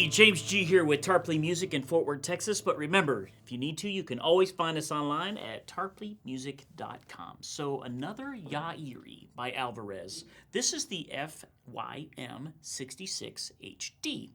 Hey, James G here with Tarpley Music in Fort Worth, Texas. But remember, if you need to, you can always find us online at tarpleymusic.com. So another Yairi by Alvarez. This is the FYM66HD.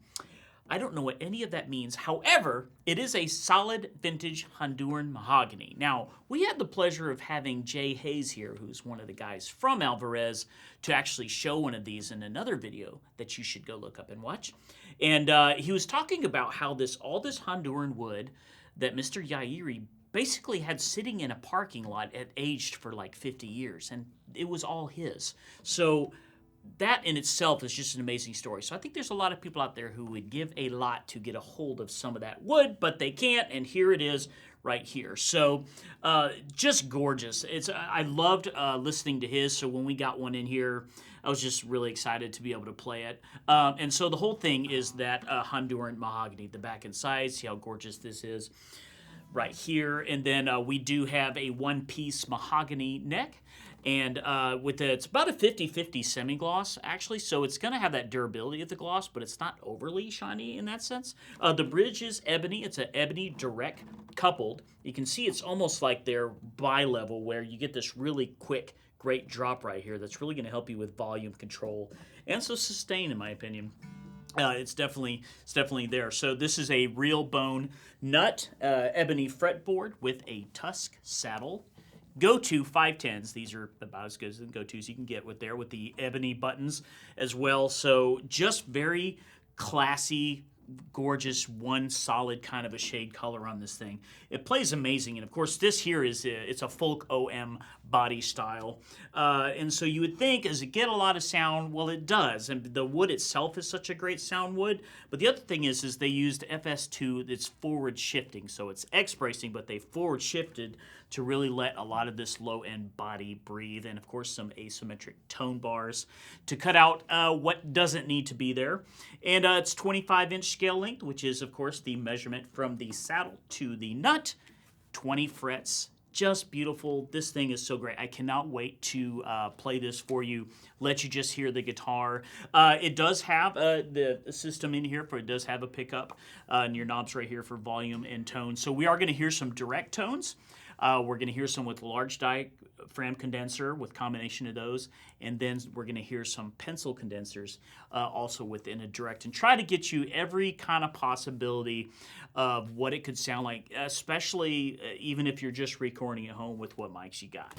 I don't know what any of that means. However, it is a solid vintage Honduran mahogany. Now, we had the pleasure of having Jay Hayes here, who's one of the guys from Alvarez, to actually show one of these in another video that you should go look up and watch. And he was talking about how all this Honduran wood that Mr. Yairi basically had sitting in a parking lot had aged for like 50 years, and it was all his. So that in itself is just an amazing story. So I think there's a lot of people out there who would give a lot to get a hold of some of that wood, but they can't, and here it is right here. So just gorgeous. I loved listening to his, so when we got one in here, I was just really excited to be able to play it. And so the whole thing is that Honduran mahogany, the back and sides. See how gorgeous this is right here. And then we do have a one-piece mahogany neck. And it's about a 50-50 semi-gloss, actually, so it's going to have that durability of the gloss, but it's not overly shiny in that sense. The bridge is ebony. It's an ebony direct coupled. You can see it's almost like they're bi-level, where you get this really quick, great drop right here that's really going to help you with volume control and so sustain, in my opinion. It's definitely there. So this is a real bone nut ebony fretboard with a tusk saddle. Go-to 510s. These are about as good as the go-tos you can get with the ebony buttons as well. So just very classy, gorgeous, one solid kind of a shade color on this thing. It plays amazing, and of course this here it's a folk OM body style, and so you would think, does it get a lot of sound? Well, it does, and the wood itself is such a great sound wood. But the other thing is they used FS2 that's forward shifting, so it's X bracing, but they forward shifted to really let a lot of this low-end body breathe, and of course some asymmetric tone bars to cut out what doesn't need to be there. And it's 25-inch scale length, which is of course the measurement from the saddle to the nut. 20 frets, just beautiful. This thing is so great. I cannot wait to play this for you, let you just hear the guitar. It does have the system in here, it does have a pickup, and your knobs right here for volume and tone. So we are going to hear some direct tones. We're going to hear some with large diaphragm condenser with combination of those, and then we're going to hear some pencil condensers also within a direct, and try to get you every kind of possibility of what it could sound like, especially even if you're just recording at home with what mics you got.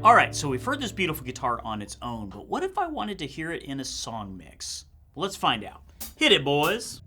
All right, so we've heard this beautiful guitar on its own, but what if I wanted to hear it in a song mix? Well, let's find out. Hit it, boys.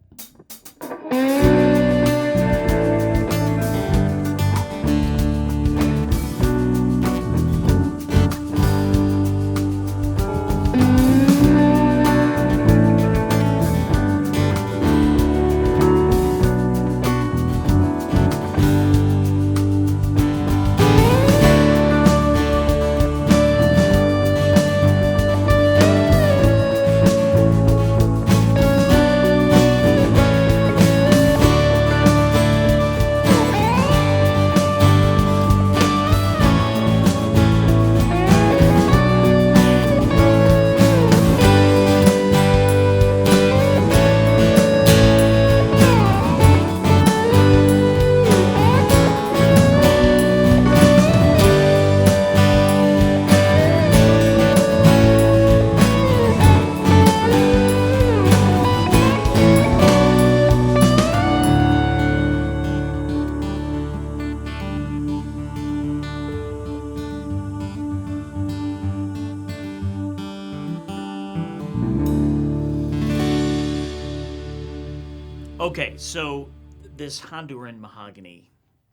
Okay, so this Honduran Mahogany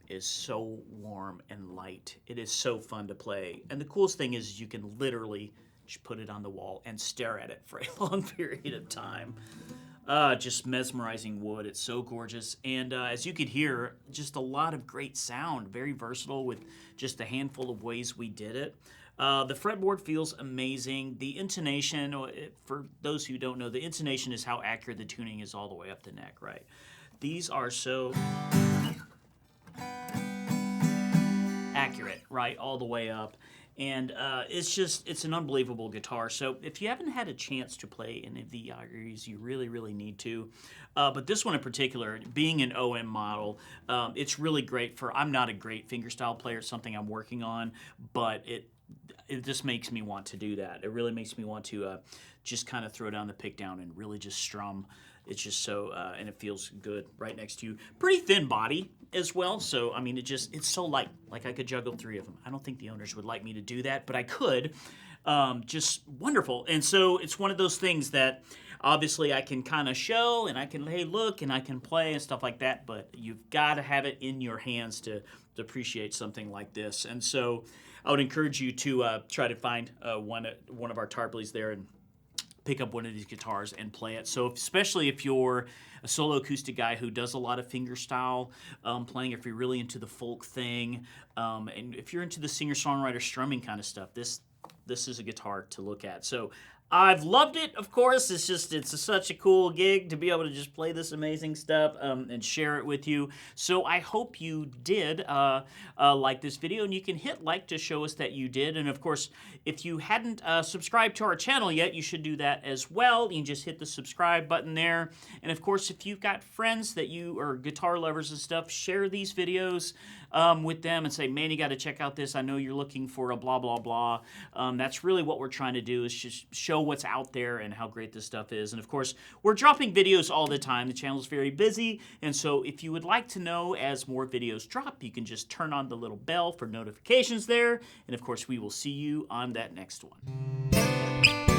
is so warm and light. It is so fun to play. And the coolest thing is you can literally just put it on the wall and stare at it for a long period of time. Just mesmerizing wood. It's so gorgeous. And as you could hear, just a lot of great sound. Very versatile with just a handful of ways we did it. The fretboard feels amazing. The intonation, for those who don't know, the intonation is how accurate the tuning is all the way up the neck, right? These are so accurate, right, all the way up. And it's an unbelievable guitar. So if you haven't had a chance to play any of the Yairis, you really, really need to. But this one in particular, being an OM model, it's really great for, I'm not a great fingerstyle player, it's something I'm working on, but it just makes me want to do that. It really makes me want to just kind of throw down the pick down and really just strum. It's just so, and it feels good right next to you. Pretty thin body as well, so I mean, it's so light. Like I could juggle 3 of them. I don't think the owners would like me to do that, but I could. Just wonderful. And so it's one of those things that obviously I can kind of show and I can, hey, look, and I can play and stuff like that, but you've got to have it in your hands to appreciate something like this. And so I would encourage you to try to find one of our Tarpley's there and pick up one of these guitars and play it. So especially if you're a solo acoustic guy who does a lot of fingerstyle playing, if you're really into the folk thing, and if you're into the singer-songwriter strumming kind of stuff, this is a guitar to look at. So I've loved it, of course. It's such a cool gig to be able to just play this amazing stuff and share it with you. So I hope you did like this video, and you can hit like to show us that you did. And of course, if you hadn't subscribed to our channel yet, you should do that as well. You can just hit the subscribe button there. And of course, if you've got friends that you are guitar lovers and stuff, share these videos with them and say, man, you got to check out this. I know you're looking for a blah, blah, blah. That's really what we're trying to do, is just show what's out there and how great this stuff is. And of course, we're dropping videos all the time. The channel is very busy. And so if you would like to know as more videos drop, you can just turn on the little bell for notifications there. And of course, we will see you on that next one.